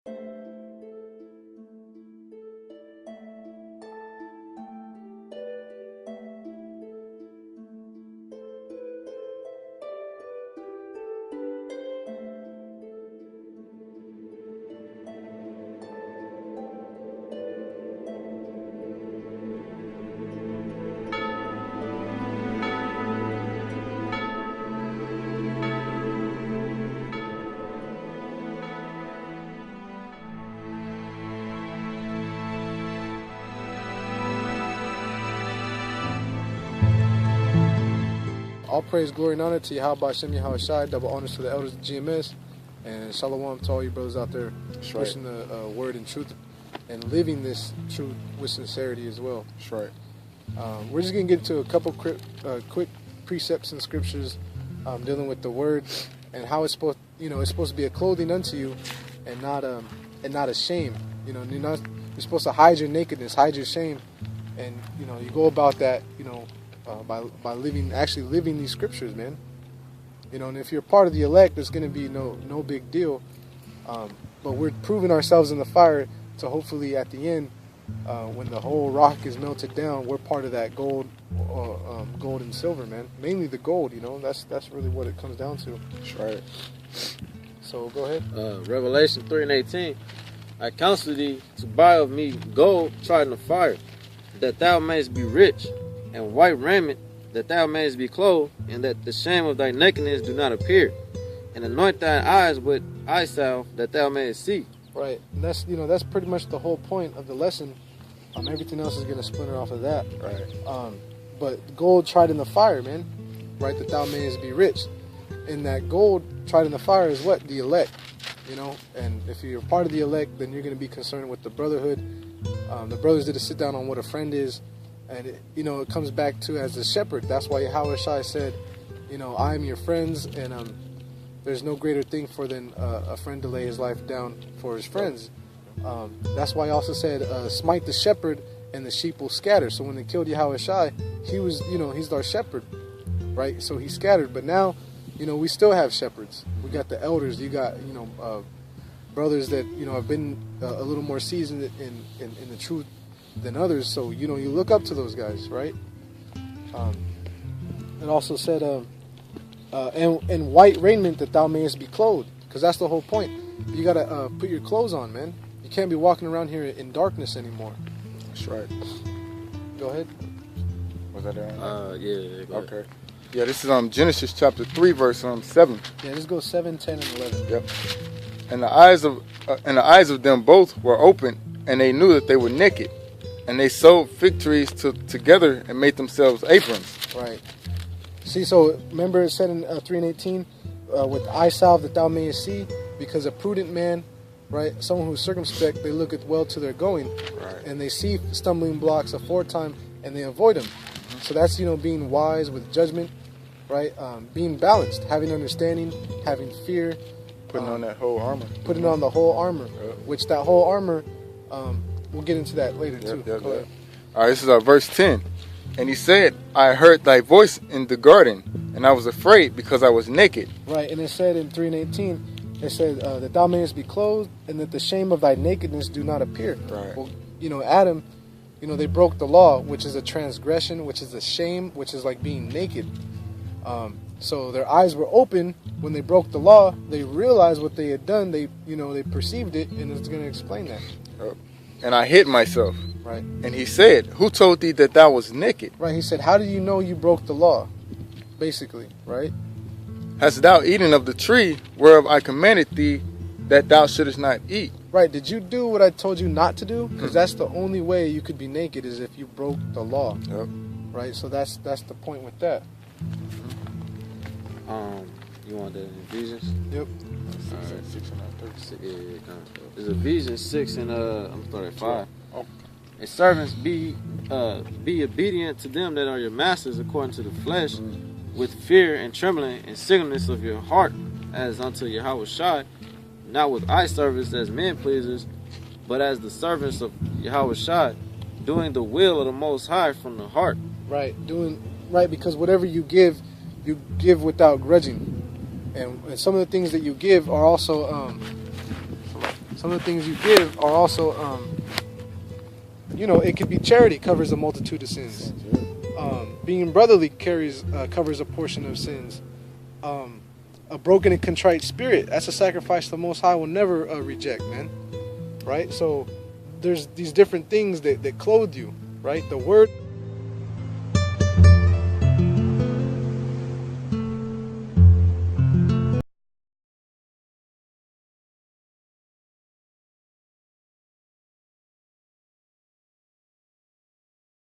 All praise, glory, and honor to Yahweh Hashem Yahweh Shai. Double honors to the elders of GMS. And shalom to all you brothers out there pushing the word and truth and living this truth with sincerity as well. That's right. We're just going to get into a couple quick precepts and scriptures dealing with the word and how it's supposed, it's supposed to be a clothing unto you and not a shame. You're supposed to hide your nakedness, hide your shame, and you go about that, by living these scriptures, man. And if you're part of the elect, it's going to be no big deal. But we're proving ourselves in the fire to hopefully at the end, when the whole rock is melted down, we're part of that gold and silver, man. Mainly the gold, that's really what it comes down to. That's right. So go ahead. Revelation 3:18. I counsel thee to buy of me gold tried in the fire, that thou mayest be rich, and white raiment, that thou mayest be clothed, and that the shame of thy nakedness do not appear, and anoint thine eyes with eye salve, that thou mayest see. Right, and that's pretty much the whole point of the lesson. Everything else is going to splinter off of that. Right. But gold tried in the fire, man, right? That thou mayest be rich, and that gold tried in the fire is what? The elect, And if you're part of the elect, then you're going to be concerned with the brotherhood. The brothers did a sit down on what a friend is. And it comes back to as a shepherd. That's why Yahweh Shai said, I am your friends, and there's no greater thing for than a friend to lay his life down for his friends. That's why he also said, smite the shepherd, and the sheep will scatter. So when they killed Yahweh Shai, he was, he's our shepherd, right? So he scattered. But now, we still have shepherds. We got the elders. You got, brothers that have been a little more seasoned in the truth than others, so you look up to those guys, right? It also said, and white raiment, that thou mayest be clothed, because that's the whole point. You gotta put your clothes on, man. You can't be walking around here in darkness anymore. That's right. Go ahead. Was that there? Yeah. Go okay. Ahead. Yeah, this is Genesis chapter 3, verse 7. Yeah, this goes 7, 10, and 11. Yep. And the eyes of them both were open, and they knew that they were naked. And they sewed fig trees together and made themselves aprons. Right. See, so remember it said in 3:18, with eye salve that thou mayest see, because a prudent man, right, someone who's circumspect, they looketh well to their going, right, and they see stumbling blocks aforetime, and they avoid them. Mm-hmm. So that's being wise with judgment, right? Being balanced, having understanding, having fear, putting on that whole armor, putting on the whole armor, which that whole armor. We'll get into that later too. Yep. All right, this is verse 10. And he said, I heard thy voice in the garden, and I was afraid because I was naked. Right, and it said in 3:18, it said that thou mayest be clothed, and that the shame of thy nakedness do not appear. Right. Well, Adam, they broke the law, which is a transgression, which is a shame, which is like being naked. So their eyes were open when they broke the law. They realized what they had done. They perceived it, and it's going to explain that. Yep. And I hid myself. Right. And he said, who told thee that thou was naked? Right. He said, how do you know you broke the law? Basically, right? Hast thou eaten of the tree whereof I commanded thee that thou shouldest not eat? Right. Did you do what I told you not to do? Because that's the only way you could be naked is if you broke the law. Yep. Right. So that's the point with that. You want that in Ephesians? Yep. 6 and 30. Yeah. It's Ephesians 6 and I'm starting at 5. Oh. And servants, be obedient to them that are your masters according to the flesh, with fear and trembling and singleness of your heart, as unto Yahweh Shai, not with eye service as men pleasers, but as the servants of Yahweh Shai, doing the will of the Most High from the heart. Right. Because whatever you give without grudging, and some of the things that you give are also Some of the things you give are also, you know, it could be charity, covers a multitude of sins. Being brotherly covers a portion of sins. A broken and contrite spirit, that's a sacrifice the Most High will never reject, man. Right? So there's these different things that clothe you, right? The word